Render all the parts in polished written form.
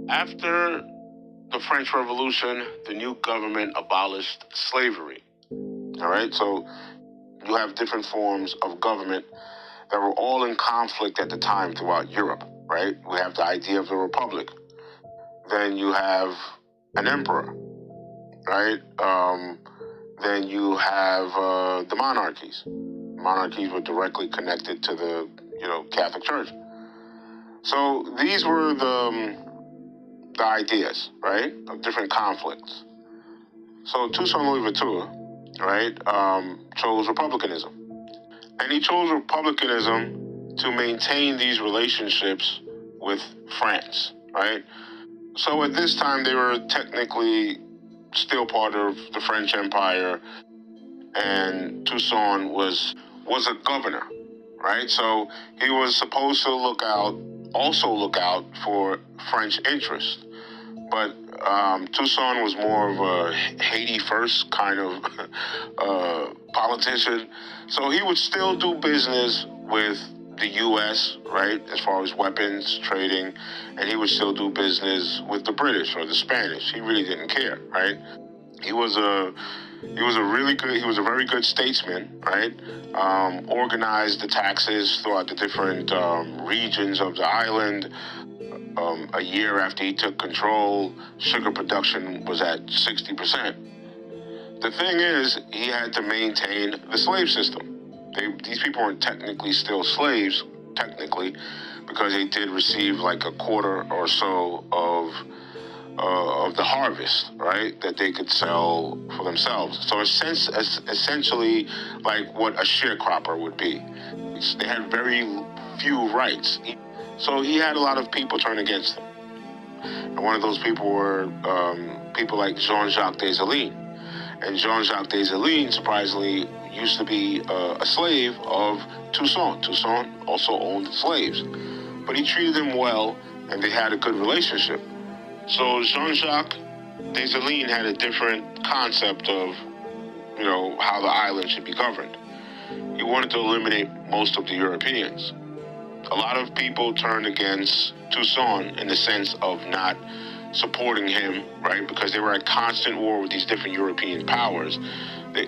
After the French Revolution, the new government abolished slavery. All right, so you have different forms of government that were all in conflict at the time throughout Europe, right? We have the idea of the republic. Then you have an emperor, right? Then you have the monarchies. Monarchies were directly connected to the, Catholic Church. So these were the ideas, right, of different conflicts. So Toussaint Louverture, right, chose republicanism. And he chose republicanism to maintain these relationships with France, right? So at this time, they were technically still part of the French Empire, and Toussaint was a governor, right? So he was supposed to also look out for French interests. But Toussaint was more of a Haiti first kind of politician. So he would still do business with the U.S., right, as far as weapons trading, and he would still do business with the British or the Spanish. He really didn't care, right? He was a very good statesman, right? Organized the taxes throughout the different regions of the island. A year after he took control, sugar production was at 60%. The thing is, he had to maintain the slave system. These people weren't technically still slaves, because they did receive like a quarter or so of the harvest, right, that they could sell for themselves. So essentially like what a sharecropper would be. They had very few rights. So he had a lot of people turn against him. And one of those people were people like Jean-Jacques Dessalines. And Jean-Jacques Dessalines, surprisingly, used to be a slave of Toussaint. Toussaint also owned slaves. But he treated them well, and they had a good relationship. So Jean-Jacques Dessalines had a different concept of, how the island should be governed. He wanted to eliminate most of the Europeans. A lot of people turned against Toussaint in the sense of not supporting him, right? Because they were at constant war with these different European powers.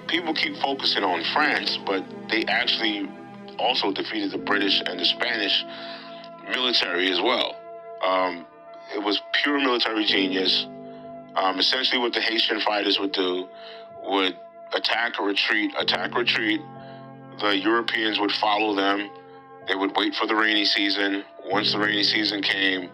People keep focusing on France, but they actually also defeated the British and the Spanish military as well. It was pure military genius. Essentially what the Haitian fighters would do would attack or retreat. The Europeans would follow them. They would wait for the rainy season. Once the rainy season came,